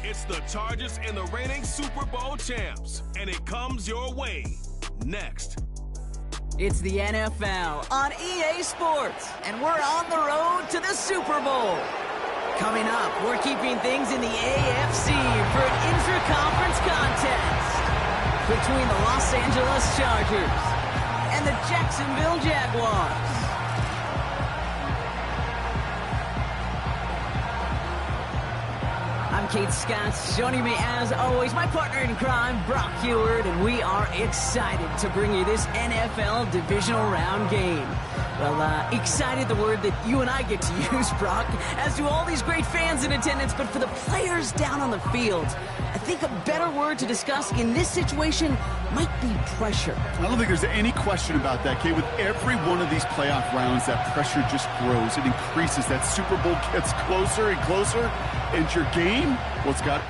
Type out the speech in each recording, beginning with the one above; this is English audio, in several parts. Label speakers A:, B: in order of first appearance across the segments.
A: It's the Chargers and the reigning Super Bowl champs, and it comes your way next.
B: It's the NFL on EA Sports, and we're on the road to the Super Bowl. Coming up, we're keeping things in the AFC for an intra-conference contest between the Los Angeles Chargers and the Jacksonville Jaguars. I'm Kate Scott. Joining me, as always, my partner in crime, Brock Heward, and we are excited to bring you this NFL divisional round game. Well, excited, the word that you and I get to use, Brock, as do all these great fans in attendance, but for the players down on the field, I think a better word to discuss in this situation might be pressure.
C: I don't think there's any question about that, Kate. With every one of these playoff rounds, that pressure just grows. It increases. That Super Bowl gets closer and closer. And your game, well, it's got...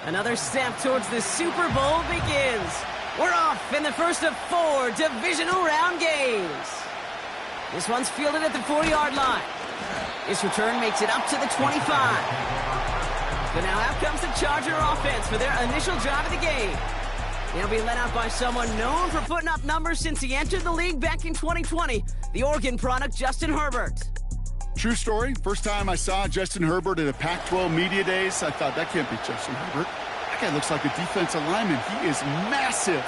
B: Another step towards the Super Bowl begins. We're off in the first of 4 divisional round games. This one's fielded at the 40-yard line. This return makes it up to the 25. But now out comes the Charger offense for their initial drive of the game. They'll be led out by someone known for putting up numbers since he entered the league back in 2020, the Oregon product, Justin Herbert.
C: True story. First time I saw Justin Herbert at a Pac-12 Media Days, I thought, that can't be Justin Herbert. That guy looks like a defensive lineman. He is massive.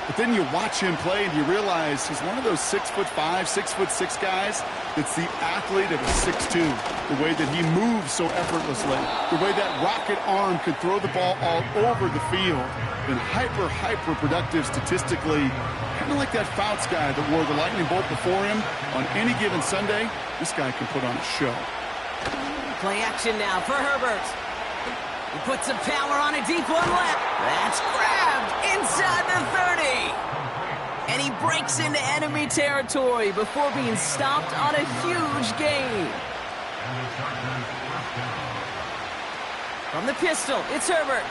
C: But then you watch him play and you realize he's one of those 6'5", 6'6" guys that's the athlete of a 6'2". The way that he moves so effortlessly. The way that rocket arm could throw the ball all over the field. And hyper productive statistically. Kind of like that Fouts guy that wore the lightning bolt before him. On any given Sunday, this guy can put on a show.
B: Play action now for Herbert. He puts some power on a deep one left. That's grabbed inside the 30. And he breaks into enemy territory before being stopped on a huge gain. From the pistol, it's Herbert.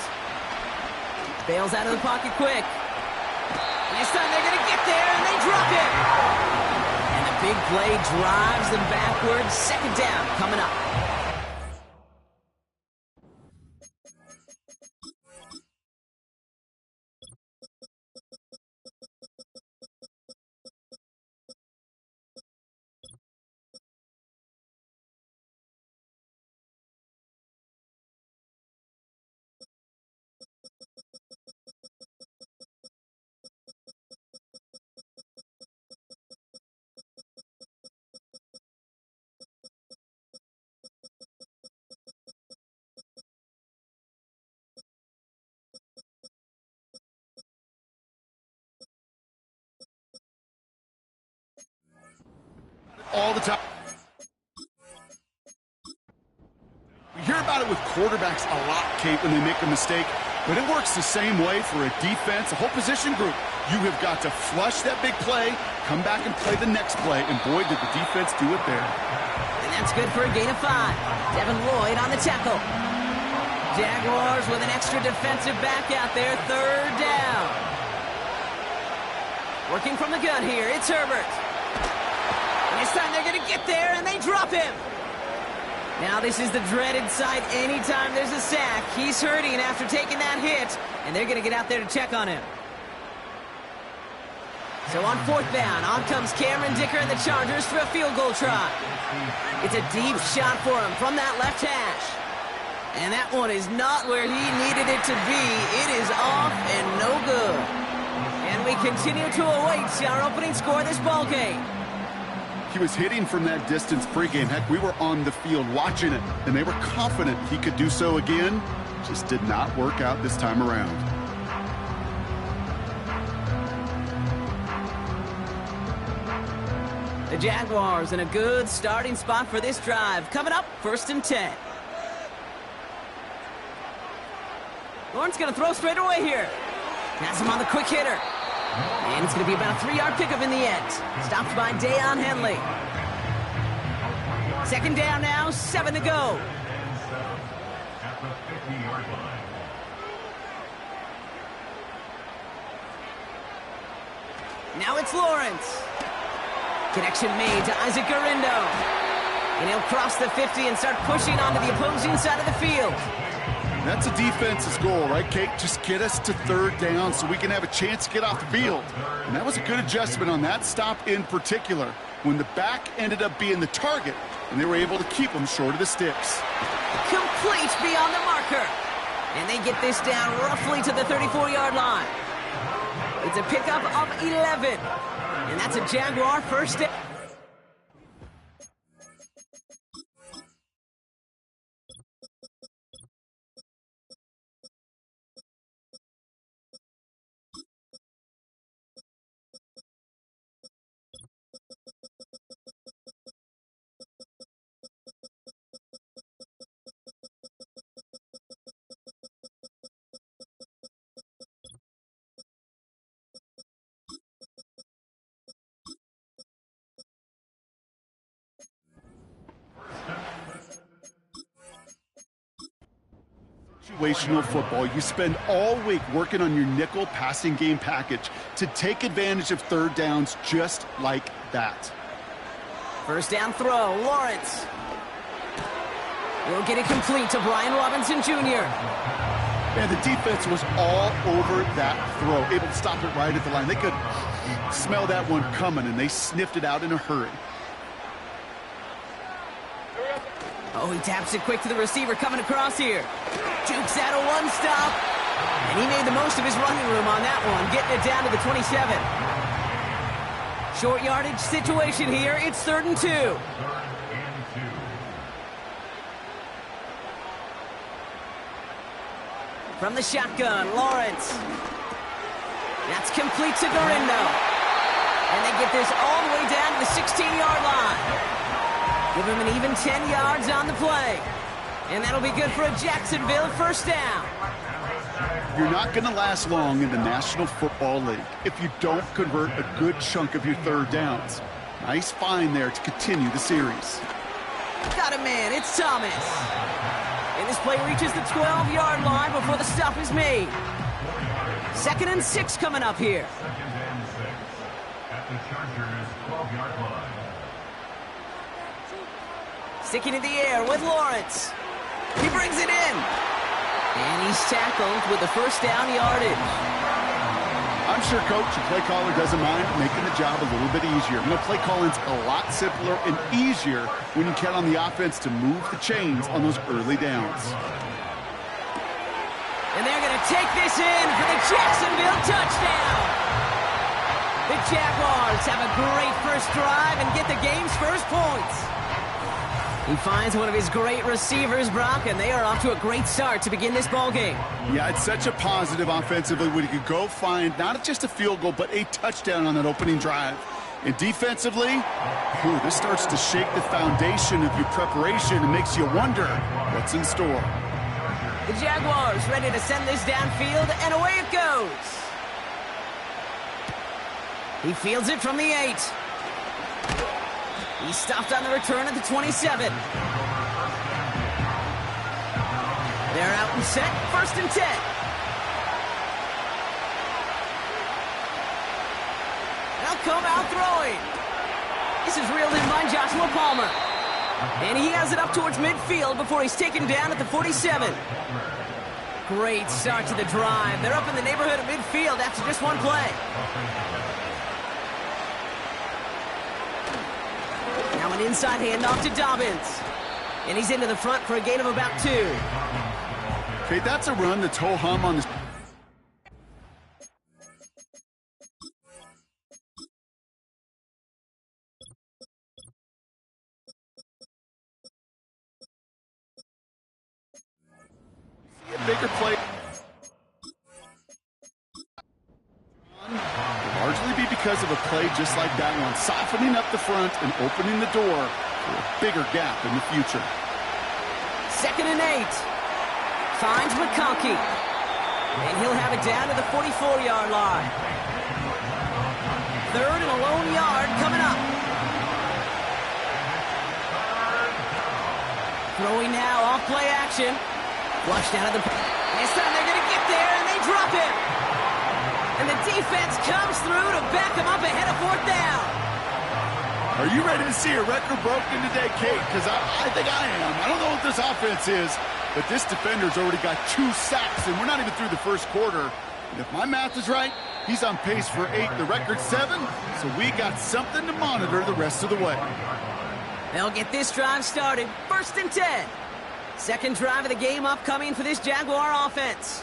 B: Bails out of the pocket quick. This time they're going to get there, and they drop it. And the big play drives them backwards. Second down coming up.
C: All the time. We hear about it with quarterbacks a lot, Kate, when they make a mistake, but it works the same way for a defense, a whole position group. You have got to flush that big play, come back and play the next play, and boy, did the defense do it there.
B: And that's good for a gain of 5. Devin Lloyd on the tackle. Jaguars with an extra defensive back out there, third down. Working from the gun here, it's Herbert. This time they're going to get there, and they drop him. Now this is the dreaded sight anytime there's a sack. He's hurting after taking that hit, and they're going to get out there to check on him. So on 4th down, on comes Cameron Dicker and the Chargers for a field goal try. It's a deep shot for him from that left hash. And that one is not where he needed it to be. It is off and no good. And we continue to await our opening score of this ballgame.
C: He was hitting from that distance pregame. Heck, we were on the field watching it, and they were confident he could do so again. Just did not work out this time around.
B: The Jaguars in a good starting spot for this drive. Coming up, 1st and 10. Lawrence going to throw straight away here. Has him on the quick hitter. And it's going to be about a 3-yard pickup in the end. Stopped by Deion Henley. 2nd down now, 7 to go.
D: At the 50-yard line.
B: Now it's Lawrence. Connection made to Isaac Gurindo. And he'll cross the 50 and start pushing onto the opposing side of the field.
C: That's a defense's goal, right, Kate? Just get us to 3rd down so we can have a chance to get off the field. And that was a good adjustment on that stop in particular, when the back ended up being the target, and they were able to keep them short of the sticks.
B: Complete beyond the marker. And they get this down roughly to the 34-yard line. It's a pickup of 11. And that's a Jaguar 1st down.
C: Situational football. You spend all week working on your nickel passing game package to take advantage of 3rd downs just like that.
B: 1st down throw, Lawrence. He'll get it complete to Brian Robinson Jr.
C: And the defense was all over that throw, able to stop it right at the line. They could smell that one coming, and they sniffed it out in a hurry.
B: Oh, he taps it quick to the receiver coming across here. Jukes out a 1-stop. And he made the most of his running room on that one, getting it down to the 27. Short yardage situation here. It's 3rd and 2.
D: 3rd and 2.
B: From the shotgun, Lawrence. That's complete to Gurindo. And they get this all the way down to the 16-yard line. Give him an even 10 yards on the play. And that'll be good for a Jacksonville 1st down.
C: You're not going to last long in the National Football League if you don't convert a good chunk of your 3rd downs. Nice find there to continue the series.
B: Got a man, it's Thomas. And this play reaches the 12-yard line before the stop is made. 2nd and 6 coming up here.
D: 2nd and 6 at the Chargers 12-yard line.
B: Sticking in the air with Lawrence. He brings it in. And he's tackled with the 1st down yardage.
C: I'm sure coach and play caller doesn't mind making the job a little bit easier. You know, play calling's a lot simpler and easier when you count on the offense to move the chains on those early downs.
B: And they're going to take this in for the Jacksonville touchdown. The Jaguars have a great first drive and get the game's first points. He finds one of his great receivers, Brock, and they are off to a great start to begin this ball game.
C: Yeah, it's such a positive offensively when you could go find not just a field goal, but a touchdown on that opening drive. And defensively, this starts to shake the foundation of your preparation and makes you wonder what's in store.
B: The Jaguars ready to send this downfield, and away it goes. He fields it from the 8. He stopped on the return at the 27. They're out and set, 1st and 10. They'll come out throwing. This is reeled in by Joshua Palmer. And he has it up towards midfield before he's taken down at the 47. Great start to the drive. They're up in the neighborhood of midfield after just one play. Now an inside handoff to Dobbins. And he's into the front for a gain of about 2.
C: Okay, that's a run that's ho-hum on this. A bigger play. Largely be because of a play just like that one, softening up the front and opening the door for a bigger gap in the future.
B: 2nd and 8. Finds McConkey. And he'll have it down to the 44-yard line. 3rd and a lone yard coming up. Throwing now, off play action. Flushed out of the... This time they're going to get there, and they drop it. And the defense comes through to back them up ahead of 4th down.
C: Are you ready to see a record broken today, Kate? Because I think I am. I don't know what this offense is, but this defender's already got 2 sacks, and we're not even through the first quarter. And if my math is right, he's on pace for 8, the record 7, so we got something to monitor the rest of the way.
B: They'll get this drive started. 1st and 10. 2nd drive of the game upcoming for this Jaguar offense.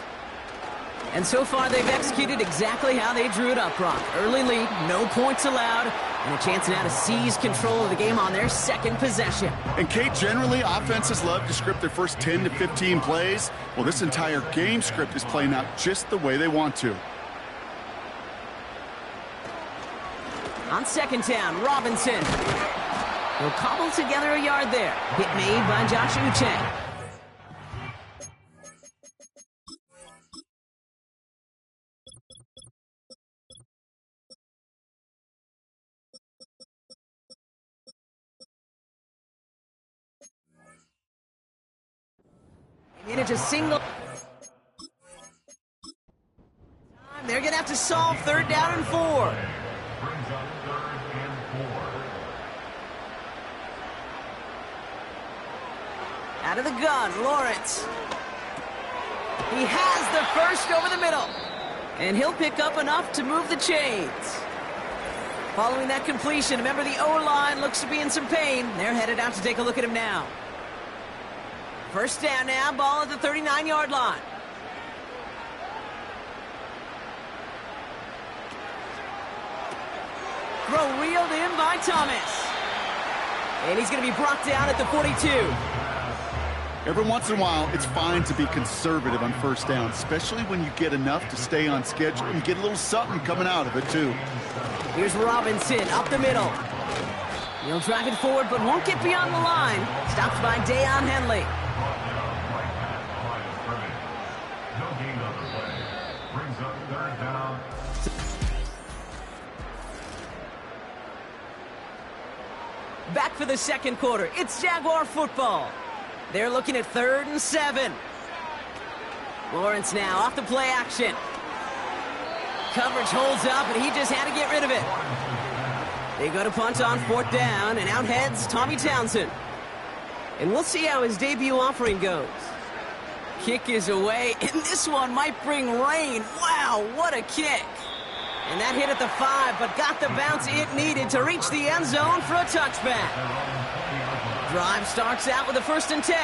B: And so far, they've executed exactly how they drew it up, Brock. Early lead, no points allowed, and a chance now to seize control of the game on their 2nd possession.
C: And, Kate, generally, offenses love to script their first 10 to 15 plays. Well, this entire game script is playing out just the way they want to.
B: On 2nd down, Robinson. He'll cobble together a yard there. Hit made by Josh Uche. Manage a single. They're going to have to solve 3rd down and 4.
D: Brings up 3rd and 4.
B: Out of the gun, Lawrence. He has the first over the middle. And he'll pick up enough to move the chains. Following that completion, remember the O-line looks to be in some pain. They're headed out to take a look at him now. 1st down now, ball at the 39-yard line. Throw reeled in by Thomas. And he's going to be brought down at the 42.
C: Every once in a while, it's fine to be conservative on 1st down, especially when you get enough to stay on schedule and get a little something coming out of it, too.
B: Here's Robinson up the middle. He'll drive it forward, but won't get beyond the line. Stopped by Deion Henley.
D: No gain on the play. Brings up 3rd down.
B: Back for the 2nd quarter. It's Jaguar football. They're looking at 3rd and 7. Lawrence now off the play action. Coverage holds up, and he just had to get rid of it. They go to punt on 4th down, and out heads Tommy Townsend. And we'll see how his debut offering goes. Kick is away, and this one might bring rain. Wow, what a kick. And that hit at the 5, but got the bounce it needed to reach the end zone for a touchback. Drive starts out with a 1st and 10.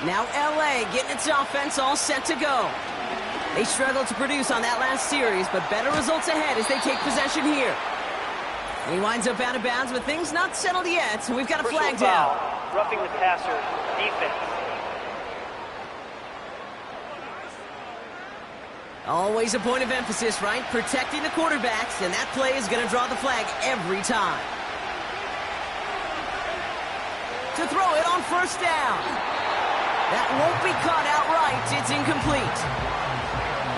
B: Now LA getting its offense all set to go. They struggled to produce on that last series, but better results ahead as they take possession here. And he winds up out of bounds with things not settled yet, so we've got a flag down.
E: Roughing the passer, defense.
B: Always a point of emphasis, right? Protecting the quarterbacks, and that play is going to draw the flag every time. To throw it on 1st down. That won't be caught outright. It's incomplete.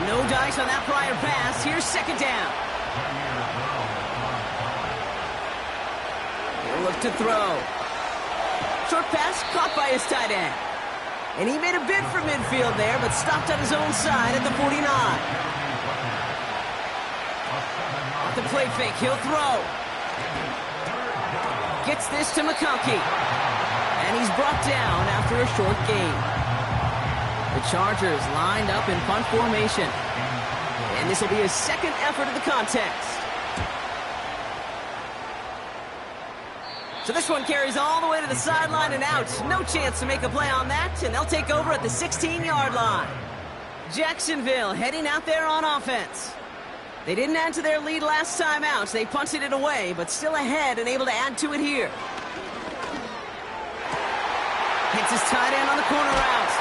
B: No dice on that prior pass. Here's 2nd down. He'll look to throw. Short pass caught by his tight end. And he made a bid for midfield there, but stopped on his own side at the 49. Off the play fake, he'll throw. Gets this to McConkey. And he's brought down after a short gain. The Chargers lined up in punt formation. And this will be his 2nd effort of the contest. So this one carries all the way to the sideline and out. No chance to make a play on that, and they'll take over at the 16-yard line. Jacksonville heading out there on offense. They didn't add to their lead last time out. They punted it away, but still ahead and able to add to it here. Hits his tight end on the corner route.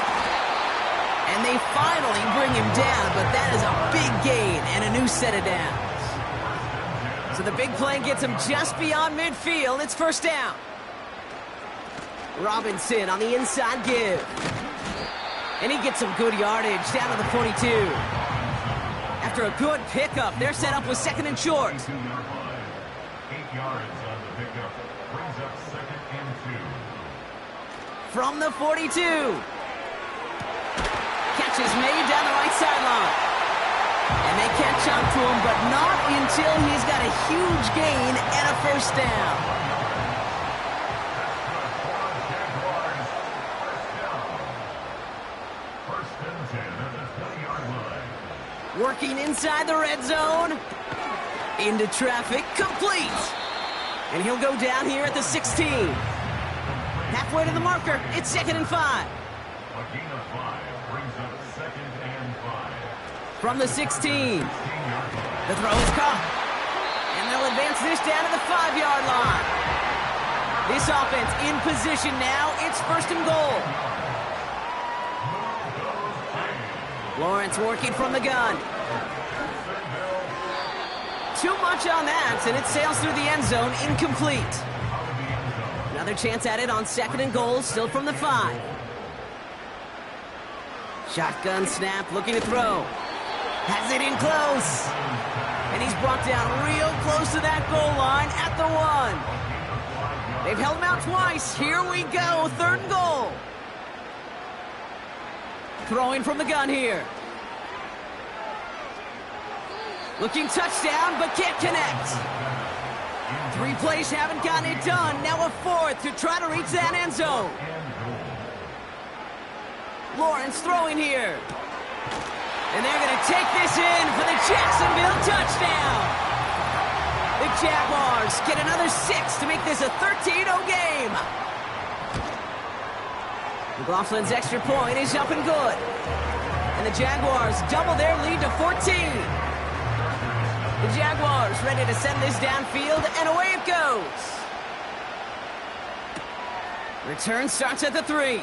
B: And they finally bring him down, but that is a big gain and a new set of downs. So the big play gets him just beyond midfield. It's first down. Robinson on the inside give. And he gets some good yardage down to the 42. After a good pickup, they're set up with second and short.
D: 8 yards on the pickup. Brings up second and 2.
B: From the 42. Catch is made down the right sideline. And they catch up to him, but not until he's got a huge gain and a first down. Working inside the red zone. Into traffic, complete. And he'll go down here at the 16. Halfway to the marker, it's second and 5.
D: A gain of 5 brings up second and 5.
B: From the 16. The throw is caught. And they'll advance this down to the 5-yard line. This offense in position now. It's first and goal. Lawrence working from the gun. Too much on that, and it sails through the end zone, incomplete. Another chance at it on second and goal, still from the 5. Shotgun snap, looking to throw. Has it in close. And he's brought down real close to that goal line at the 1. They've held him out twice. Here we go, third and goal. Throwing from the gun here. Looking touchdown, but can't connect. 3 plays haven't gotten it done. Now a 4th to try to reach that end zone. Lawrence throwing here. And they're going to take this in for the Jacksonville touchdown. The Jaguars get another 6 to make this a 13-0 game. McLaughlin's extra point is up and good. And the Jaguars double their lead to 14. The Jaguars ready to send this downfield, and away it goes. Return starts at the 3.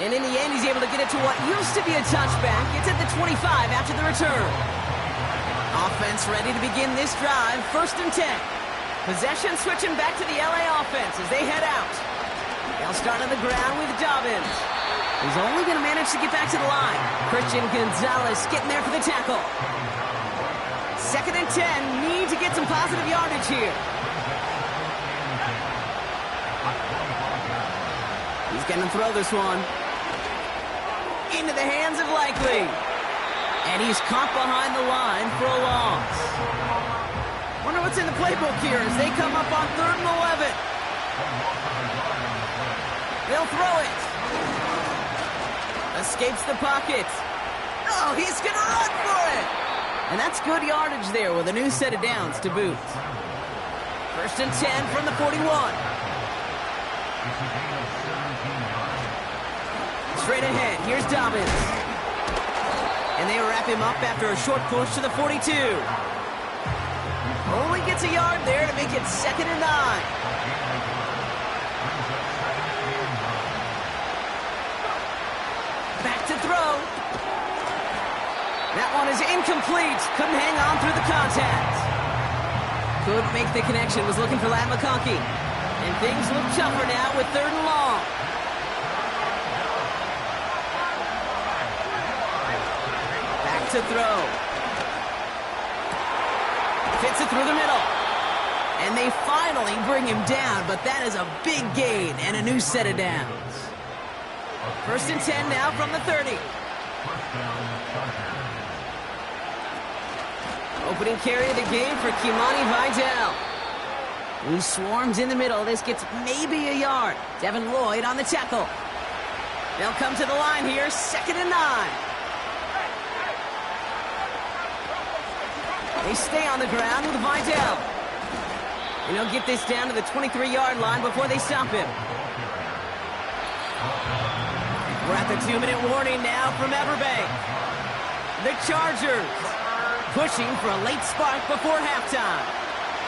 B: And in the end, he's able to get it to what used to be a touchback. It's at the 25 after the return. Offense ready to begin this drive, first and 10. Possession switching back to the LA offense as they head out. They'll start on the ground with Dobbins. He's only going to manage to get back to the line. Christian Gonzalez getting there for the tackle. Second and 10, need to get some positive yardage here. He's going to throw this one. Into the hands of Likely. And he's caught behind the line for a loss. Wonder what's in the playbook here as they come up on 3rd and 11. They'll throw it. Escapes the pocket. Oh, he's going to run for it. And that's good yardage there with a new set of downs to boot. First and 10 from the 41. Straight ahead, here's Dobbins. And they wrap him up after a short push to the 42. Only gets a yard there to make it second and 9. Back to throw. That one is incomplete. Couldn't hang on through the contact. Couldn't make the connection. Was looking for Ladd McConkey. And things look tougher now with 3rd and long. Back to throw. Fits it through the middle. And they finally bring him down, but that is a big gain and a new set of downs. First and 10 now from the 30. Opening carry of the game for Kimani Vidal. He swarms in the middle. This gets maybe a yard. Devin Lloyd on the tackle. They'll come to the line here, second and 9. They stay on the ground with Vidal. And he'll get this down to the 23-yard line before they stop him. We're at the 2-minute warning now from Everbank. The Chargers pushing for a late spark before halftime.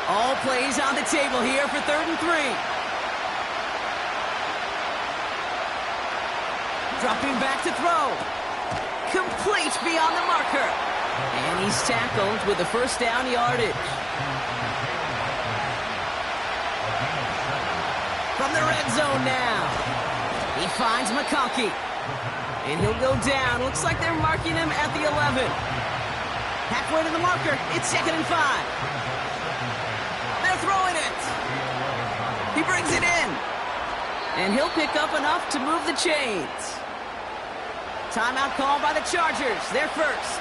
B: All plays on the table here for 3rd and 3. Dropping back to throw. Complete beyond the marker. And he's tackled with the first down yardage. From the red zone now. He finds McConkey. And he'll go down. Looks like they're marking him at the 11. Halfway to the marker. It's 2nd and 5. They're throwing it. He brings it in. And he'll pick up enough to move the chains. Timeout call by the Chargers. They're first.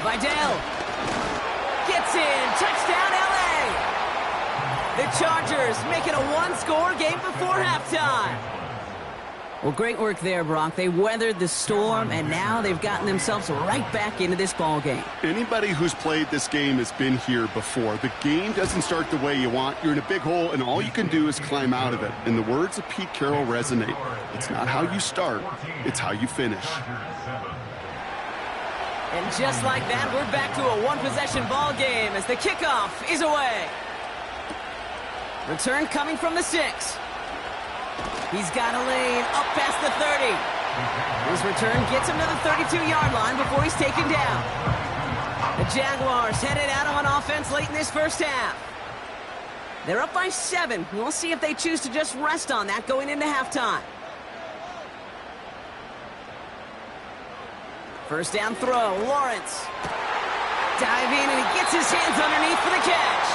B: Vidal gets in. Touchdown, LA. The Chargers make it a one-score game before halftime. Well, great work there, Brock. They weathered the storm, and now they've gotten themselves right back into this ball game.
C: Anybody who's played this game has been here before. The game doesn't start the way you want. You're in a big hole, and all you can do is climb out of it. And the words of Pete Carroll resonate. It's not how you start, it's how you finish.
B: And just like that, we're back to a one-possession ball game as the kickoff is away. Return coming from the 6. He's got a lane up past the 30. His return gets him to the 32-yard line before he's taken down. The Jaguars headed at him on offense late in this first half. They're up by 7. We'll see if they choose to just rest on that going into halftime. First down throw, Lawrence. Diving, and he gets his hands underneath for the catch.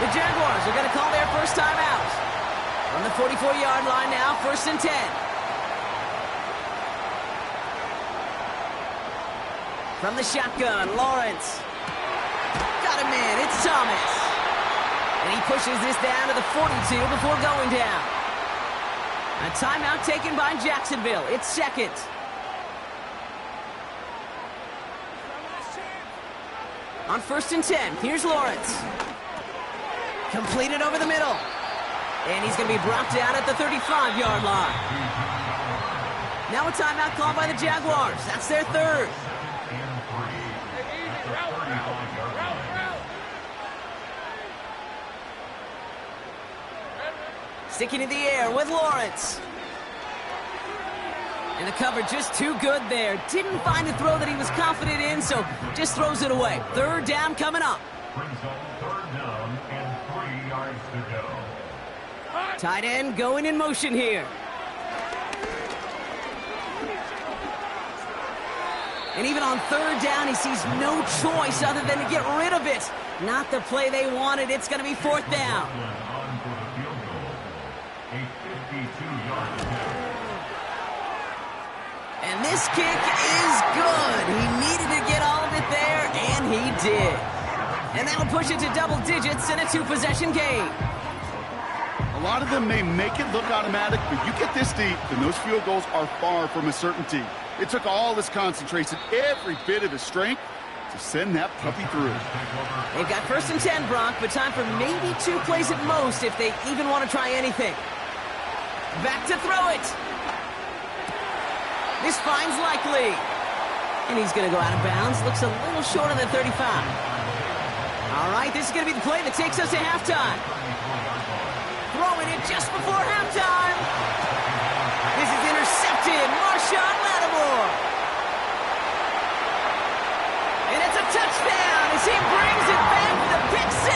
B: The Jaguars are going to call their first timeout. On the 44-yard line now, 1st and 10. From the shotgun, Lawrence. Got him in, it's Thomas. And he pushes this down to the 42 before going down. A timeout taken by Jacksonville. It's 2nd. On 1st and 10, here's Lawrence. Completed over the middle. And he's going to be brought down at the 35-yard line. Now a timeout called by the Jaguars. That's their 3rd. Sticking in the air with Lawrence. And the cover just too good there. Didn't find a throw that he was confident in, so just throws it away. 3rd down coming up.
D: Brings up 3rd down and 3 yards to go.
B: Tight end going in motion here. And even on 3rd down, he sees no choice other than to get rid of it. Not the play they wanted. It's going to be 4th down.
D: On for the field goal. A 52-yard attempt.
B: And this kick is good. He needed to get all of it there, and he did. And that'll push it to double digits in a 2-possession game.
C: A lot of them may make it look automatic, but you get this deep, and those field goals are far from a certainty. It took all his concentration, every bit of his strength, to send that puppy through.
B: They've got 1st and 10, Brock, but time for maybe 2 plays at most if they even want to try anything. Back to throw it. This finds Likely. And he's going to go out of bounds. Looks a little short of the 35. All right, this is going to be the play that takes us to halftime. Throwing it just before halftime. This is intercepted. Marshawn Lattimore. And it's a touchdown as he brings it back for the pick 6.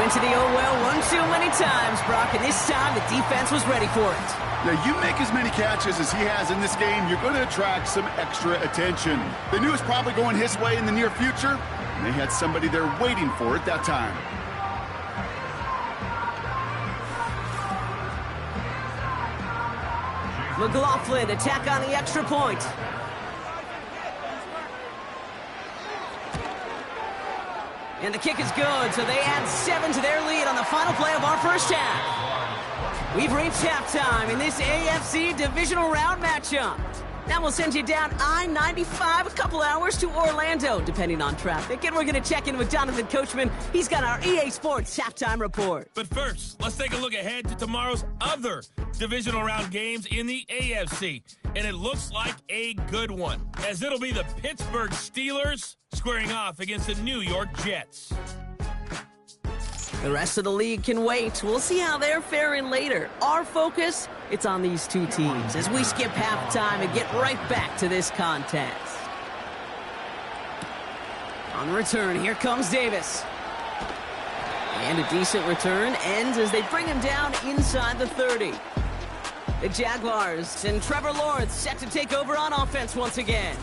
B: Went to the oh well one too many times, Brock, and this time the defense was ready for it.
C: Now, you make as many catches as he has in this game, you're going to attract some extra attention. They knew it was probably going his way in the near future, and they had somebody there waiting for it that time.
B: McLaughlin attack on the extra point. And the kick is good, so they add 7 to their lead on the final play of our first half. We've reached halftime in this AFC divisional round matchup. Now we'll send you down I-95 a couple hours to Orlando, depending on traffic. And we're going to check in with Jonathan Coachman. He's got our EA Sports halftime report.
F: But first, let's take a look ahead to tomorrow's other divisional round games in the AFC. And it looks like a good one, as it'll be the Pittsburgh Steelers squaring off against the New York Jets.
B: The rest of the league can wait. We'll see how they're faring later. Our focus, it's on these two teams as we skip halftime and get right back to this contest. On the return, here comes Davis. And a decent return ends as they bring him down inside the 30. The Jaguars and Trevor Lawrence set to take over on offense once again.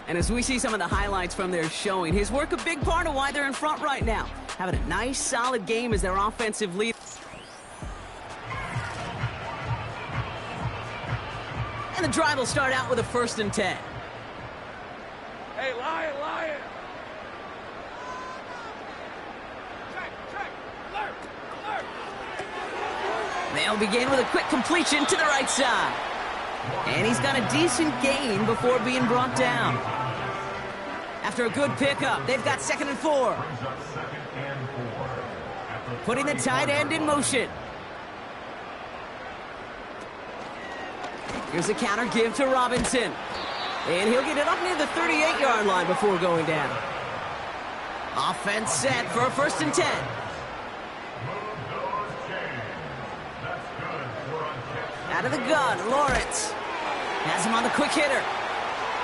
B: And as we see some of the highlights from their showing, his work a big part of why they're in front right now. Having a nice, solid game as their offensive lead. And the drive will start out with a 1st and 10.
F: Hey, Lion!
B: They'll begin with a quick completion to the right side. And he's got a decent gain before being brought down. After a good pickup, they've got 2nd and 4. Putting the tight end in motion. Here's a counter give to Robinson. And he'll get it up near the 38-yard line before going down. Offense set for a 1st and 10. Out of the gun, Lawrence. Has him on the quick hitter.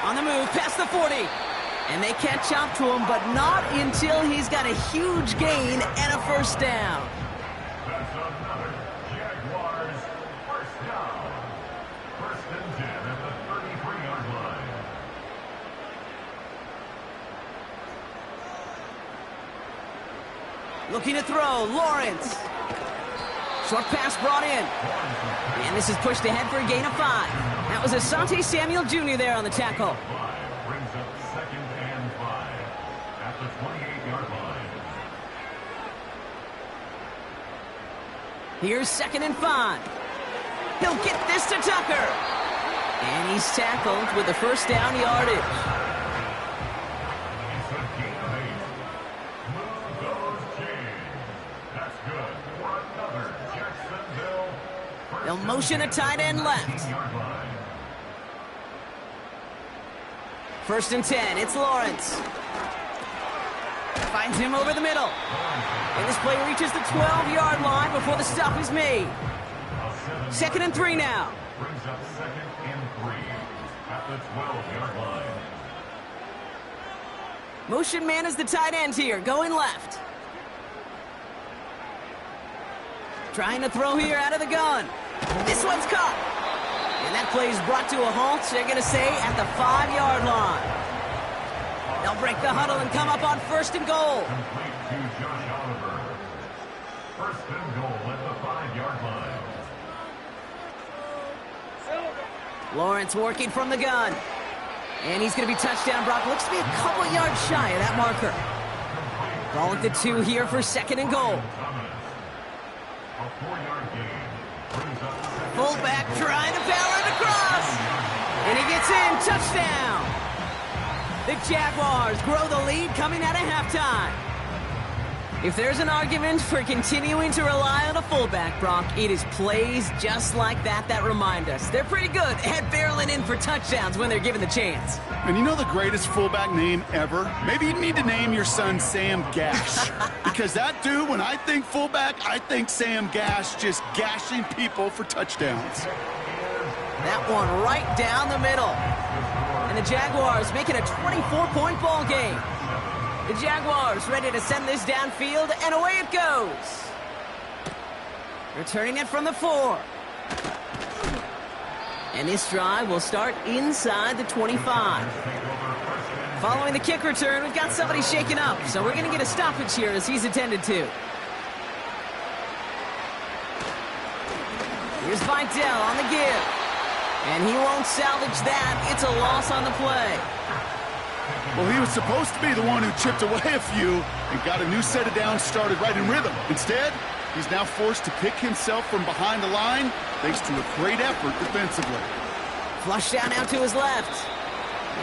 B: On the move, past the 40. And they catch up to him, but not until he's got a huge gain and a 1st down.
D: That's another Jaguars 1st down. 1st and 10 at the 33-yard line.
B: Looking to throw, Lawrence. Short pass brought in. And this is pushed ahead for a gain of 5. That was Asante Samuel Jr. there on the tackle.
D: Brings up 2nd and 5 at the 28-yard line.
B: Here's 2nd and 5. He'll get this to Tucker. And he's tackled with the 1st down yardage.
D: It's a gain of 8. Move those chains. That's good for another Jacksonville.
B: They'll motion a tight end left.
D: 15-yard line.
B: 1st and 10, it's Lawrence. Finds him over the middle. And this play reaches the 12-yard line before the stop is made. 2nd and 3 now.
D: Brings up 2nd and 3 at the 12-yard line.
B: Motion man is the tight end here, going left. Trying to throw here out of the gun. This one's caught. And that play is brought to a halt, they're going to say, at the 5-yard line. They'll break the huddle and come up on 1st and goal.
D: Complete to Josh Oliver. 1st and goal at the 5-yard line.
B: Lawrence working from the gun. And he's going to be touchdown. Brock looks to be a couple yards shy of that marker. Ball at the 2 here for 2nd and goal.
D: A 4-yard gain. Brings up 2nd.
B: Fullback trying to power it across. And he gets in. Touchdown. The Jaguars grow the lead coming out of halftime. If there's an argument for continuing to rely on a fullback, Brock, it is plays just like that that remind us. They're pretty good at barreling in for touchdowns when they're given the chance.
C: And you know the greatest fullback name ever? Maybe you need to name your son Sam Gash. Because that dude, when I think fullback, I think Sam Gash just gashing people for touchdowns.
B: That one right down the middle. And the Jaguars making a 24-point ball game. The Jaguars ready to send this downfield, and away it goes. Returning it from the 4. And this drive will start inside the 25. Following the kick return, we've got somebody shaken up, so we're going to get a stoppage here as he's attended to. Here's Vidal on the give. And he won't salvage that. It's a loss on the play.
C: Well, he was supposed to be the one who chipped away a few and got a new set of downs started right in rhythm. Instead, he's now forced to pick himself from behind the line thanks to a great effort defensively.
B: Flush down out to his left.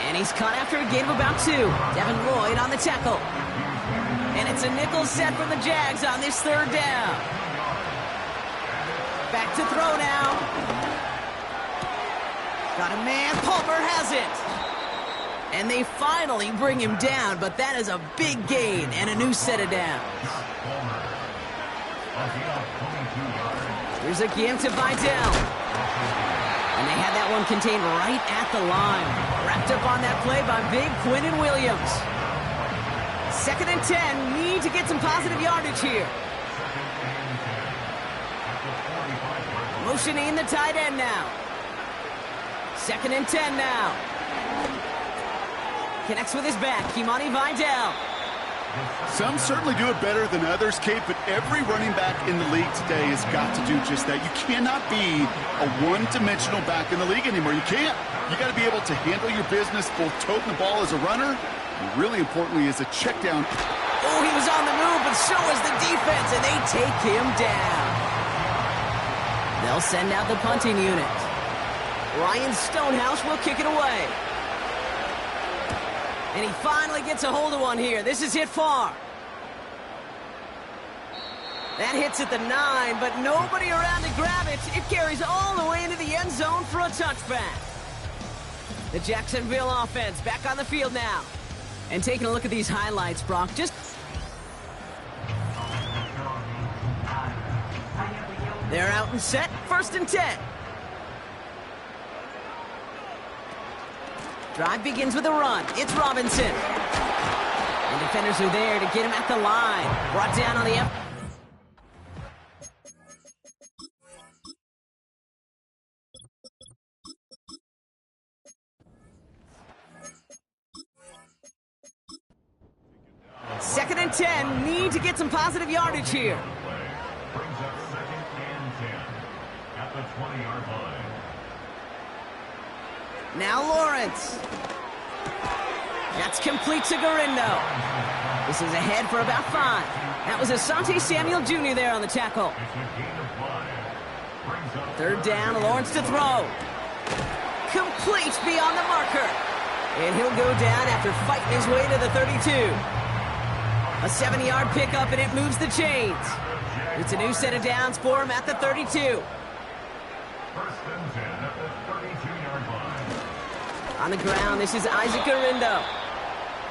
B: And he's caught after a gain of about 2. Devin Lloyd on the tackle. And it's a nickel set from the Jags on this 3rd down. Back to throw now. Got a man. Palmer has it. And they finally bring him down, but that is a big gain and a new set of downs. Here's a game to Vidal. And they had that one contained right at the line. Wrapped up on that play by big Quinnen Williams. 2nd and 10. Need to get some positive yardage here. Motioning the tight end now. 2nd and 10 now. Connects with his back, Kimani Vidal.
C: Some certainly do it better than others, Kate, but every running back in the league today has got to do just that. You cannot be a one-dimensional back in the league anymore. You can't. You got to be able to handle your business, both toting the ball as a runner, and really importantly as a check down.
B: Oh, he was on the move, but so was the defense, and they take him down. They'll send out the punting unit. Ryan Stonehouse will kick it away. And he finally gets a hold of one here. This is hit far. That hits at the 9, but nobody around to grab it. It carries all the way into the end zone for a touchback. The Jacksonville offense back on the field now. And taking a look at these highlights, Brock, they're out and set, 1st and 10. Drive begins with a run. It's Robinson. And defenders are there to get him at the line. Brought down on the F. Second and 10. Need to get some positive yardage here.
D: Brings up 2nd and 10 at the 20-yard line.
B: Now Lawrence. That's complete to Garindo. This is ahead for about 5. That was Asante Samuel Jr. there on the tackle. 3rd down, Lawrence to throw. Complete beyond the marker. And he'll go down after fighting his way to the 32. A 70-yard pickup, and it moves the chains. It's a new set of downs for him at the 32.
D: 1st and 10 at the 32-yard line.
B: On the ground, this is Isaac Garindo.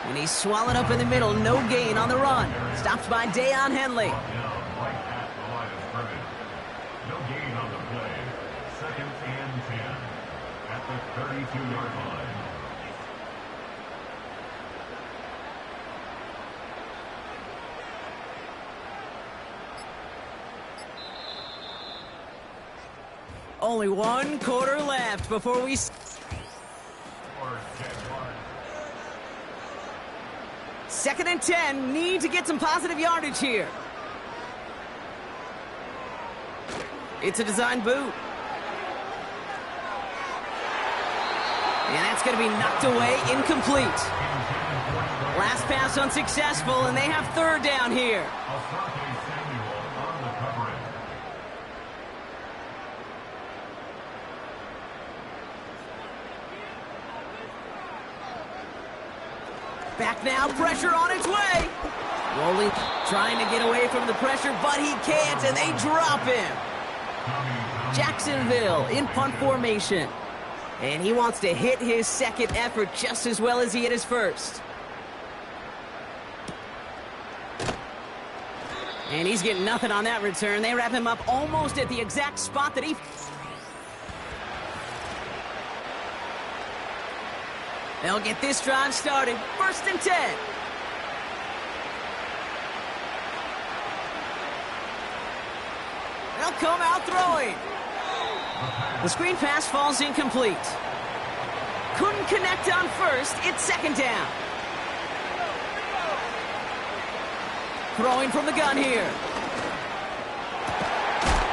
B: And he's swallowed up in the middle. No gain on the run. Stopped by Deion Henley.
D: Right at the line of scrimmage. No gain on the play. 2nd and 10 at the 32-yard line.
B: Only 1 quarter left before we... Second and 10. Need to get some positive yardage here. It's a design boot. And that's going to be knocked away, incomplete. Last pass unsuccessful, and they have 3rd down here.
D: Asante Samuel on the coverage.
B: Back now, pressure on its way. Rolling, trying to get away from the pressure, but he can't, and they drop him. Jacksonville in punt formation. And he wants to hit his 2nd effort just as well as he hit his 1st. And he's getting nothing on that return. They wrap him up almost at the exact spot that he... They'll get this drive started. 1st and 10. They'll come out throwing. The screen pass falls incomplete. Couldn't connect on 1st. It's 2nd down. Throwing from the gun here.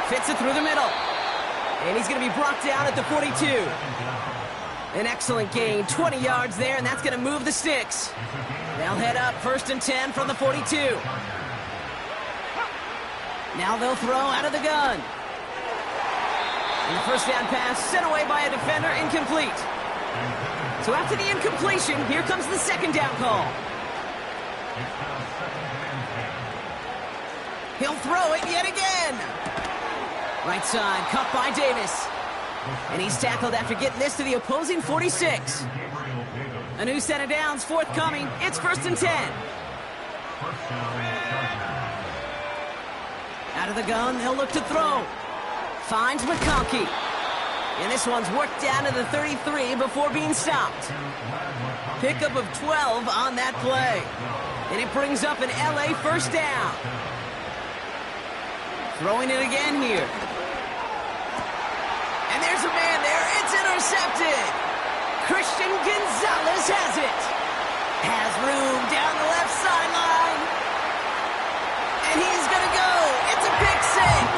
B: Fits it through the middle. And he's going to be brought down at the 42. An excellent gain, 20 yards there, and that's going to move the sticks. They'll head up 1st and 10 from the 42. Now they'll throw out of the gun. And the 1st down pass sent away by a defender, incomplete. So after the incompletion, here comes the 2nd down call. He'll throw it yet again. Right side, cut by Davis. And he's tackled after getting this to the opposing 46. A new set of downs forthcoming. It's 1st and 10. Out of the gun, they'll look to throw. Finds McConkey. And this one's worked down to the 33 before being stopped. Pickup of 12 on that play. And it brings up an LA first down. Throwing it again here. And there's a man there. It's intercepted. Christian Gonzalez has it. Has room down the left sideline. And he's going to go. It's a pick six.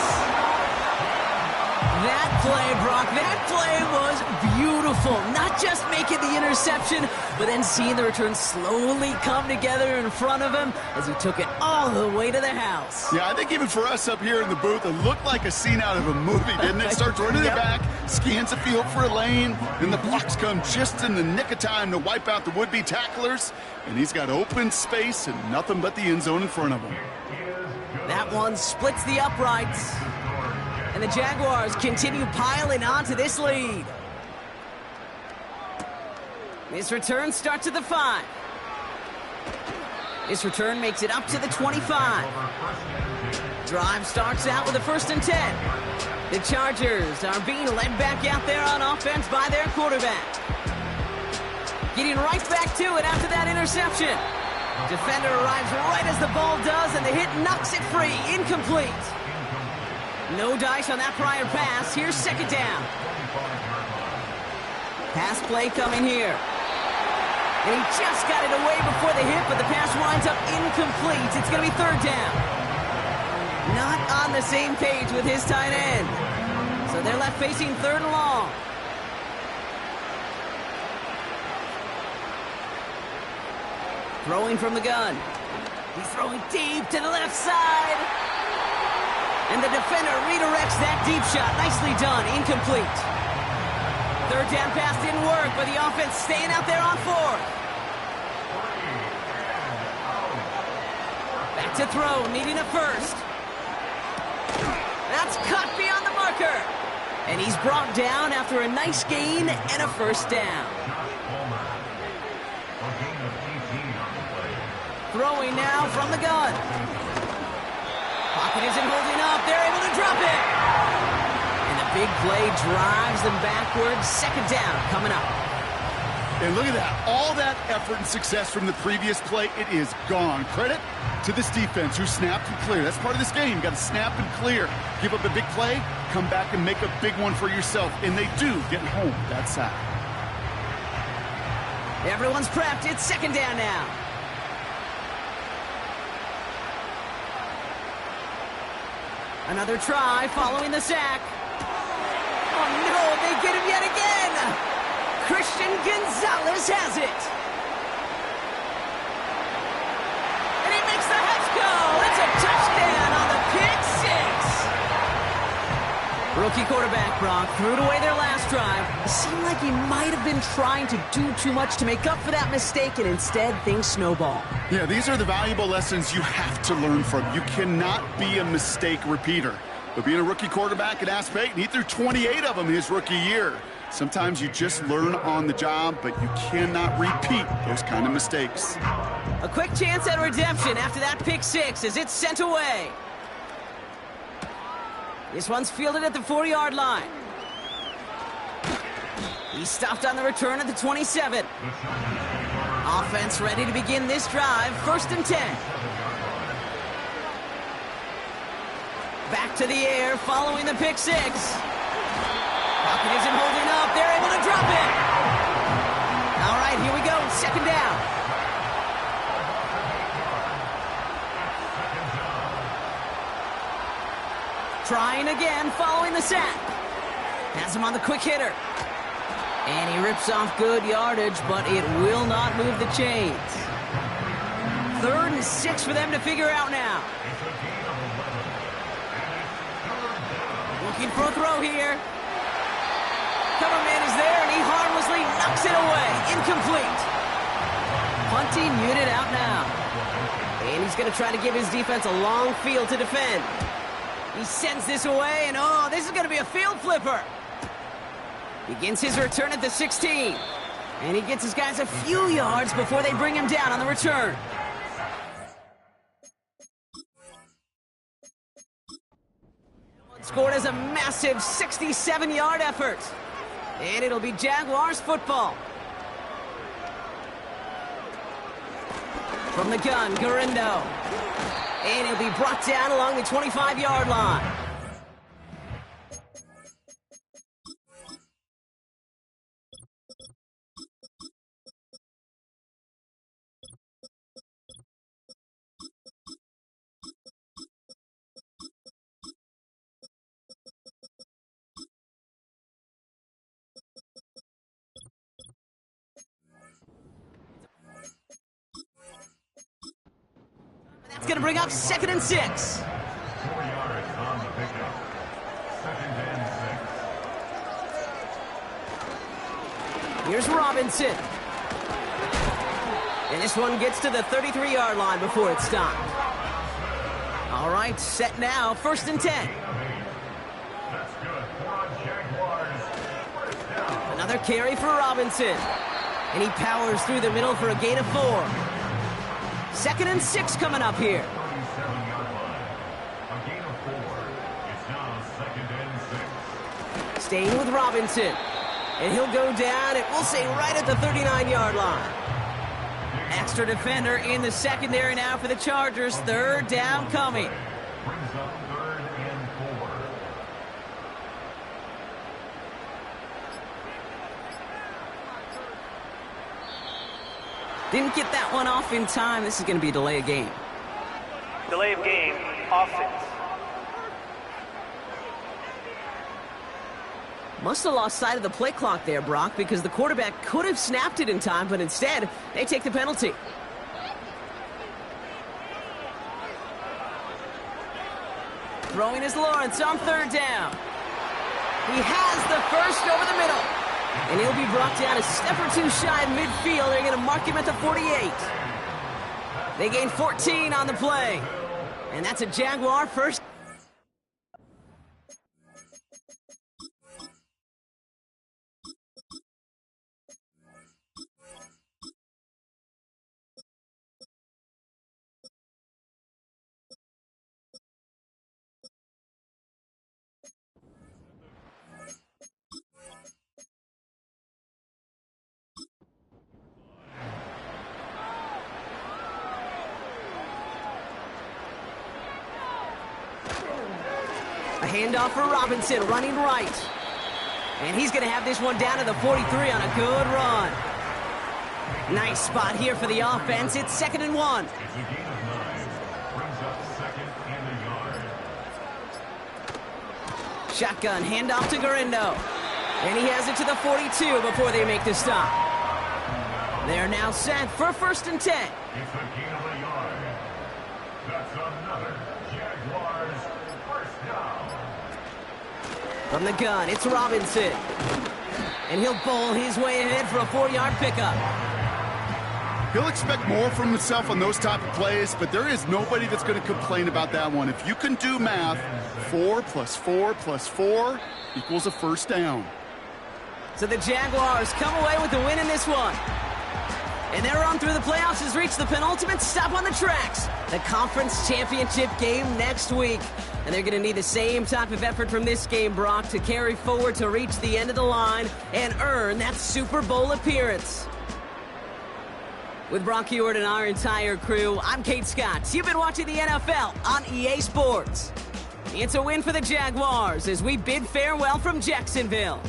B: That play, Brock, that play was beautiful. Not just making the interception, but then seeing the return slowly come together in front of him as he took it all the way to the house.
C: Yeah, I think even for us up here in the booth, it looked like a scene out of a movie, didn't it? Starts running it back, scans the field for a lane, and the blocks come just in the nick of time to wipe out the would-be tacklers, and he's got open space and nothing but the end zone in front of him.
B: That one splits the uprights. And the Jaguars continue piling onto this lead. This return starts at the 5. This return makes it up to the 25. Drive starts out with a 1st and 10. The Chargers are being led back out there on offense by their quarterback. Getting right back to it after that interception. Defender arrives right as the ball does, and the hit knocks it free. Incomplete. No dice on that prior pass. Here's 2nd down. Pass play coming here. And he just got it away before the hit, but the pass winds up incomplete. It's going to be 3rd down. Not on the same page with his tight end. So they're left facing 3rd and long. Throwing from the gun. He's throwing deep to the left side. And the defender redirects that deep shot. Nicely done. Incomplete. 3rd down pass didn't work, but the offense staying out there on 4th. Back to throw, needing a 1st. That's cut beyond the marker. And he's brought down after a nice gain and a 1st down. Throwing now from the gun. Pocket isn't holding up. They're able to drop it. And the big play drives them backwards. 2nd down coming up.
C: And look at that. All that effort and success from the previous play, it is gone. Credit to this defense who snapped and cleared. That's part of this game. You got to snap and clear. Give up a big play, come back and make a big one for yourself. And they do get home that side.
B: Everyone's prepped. It's 2nd down now. Another try following the sack. Oh no, they get him yet again. Christian Gonzalez has it. And he makes the Hets go. It's a touchdown on the pick six. Rookie quarterback Brock threw it away their last drive. It seemed like he might have been trying to do too much to make up for that mistake, and instead things snowball.
C: Yeah, these are the valuable lessons you have to learn from. You cannot be a mistake repeater. But being a rookie quarterback at Ask Peyton, he threw 28 of them his rookie year. Sometimes you just learn on the job, but you cannot repeat those kind of mistakes.
B: A quick chance at redemption after that pick six as it's sent away. This one's fielded at the 40-yard line. He's stopped on the return at the 27. Offense ready to begin this drive. 1st and 10. Back to the air following the pick six. Pocket isn't holding up. They're able to drop it. All right, here we go. 2nd down. Trying again following the sack. Has him on the quick hitter. And he rips off good yardage, but it will not move the chains. 3rd and 6 for them to figure out now. Looking for a throw here. Cover man is there, and he harmlessly knocks it away. Incomplete. Punting unit out now. And he's going to try to give his defense a long field to defend. He sends this away, and oh, this is going to be a field flipper. Begins his return at the 16. And he gets his guys a few yards before they bring him down on the return. Scored as a massive 67-yard effort. And it'll be Jaguars football. From the gun, Garindo. And he'll be brought down along the 25-yard line. That's going to bring up 2nd and 6.
D: 4 yards on the pickup. 2nd and 6.
B: Here's Robinson. And this one gets to the 33-yard line before it's stopped. All right, set now, 1st and 10.
D: That's good for Jaguars. First down.
B: Another carry for Robinson. And he powers through the middle for a gain of 4. 2nd and 6 coming up here.
D: 37-yard line. A gain of 4. It's now 2nd and 6.
B: Staying with Robinson. And he'll go down, and we'll say right at the 39-yard line. Extra defender in the secondary now for the Chargers. 3rd down coming.
D: Brings up 3rd and 4.
B: Didn't get that one off in time. This is going to be a delay of game.
E: Delay of game, offense.
B: Must have lost sight of the play clock there, Brock, because the quarterback could have snapped it in time, but instead, they take the penalty. Throwing is Lawrence on 3rd down. He has the first over the middle. And he'll be brought down a step or two shy of midfield. They're going to mark him at the 48. They gain 14 on the play. And that's a Jaguar first. A handoff for Robinson, running right. And he's going to have this one down to the 43 on a good run. Nice spot here for the offense. It's 2nd and 1.
D: It's a gain of 9. Brings up 2nd and a yard.
B: Shotgun, handoff to Garindo. And he has it to the 42 before they make the stop. They're now set for 1st and 10.
D: It's a gain of a yard. That's another Jaguars first down.
B: From the gun, it's Robinson. And he'll bowl his way ahead for a 4-yard pickup.
C: He'll expect more from himself on those type of plays, but there is nobody that's going to complain about that one. If you can do math, 4 plus 4 plus 4 equals a first down.
B: So the Jaguars come away with the win in this one. And their run through the playoffs has reached the penultimate stop on the tracks. The conference championship game next week. And they're going to need the same type of effort from this game, Brock, to carry forward to reach the end of the line and earn that Super Bowl appearance. With Brock Huard and our entire crew, I'm Kate Scott. You've been watching the NFL on EA Sports. It's a win for the Jaguars as we bid farewell from Jacksonville.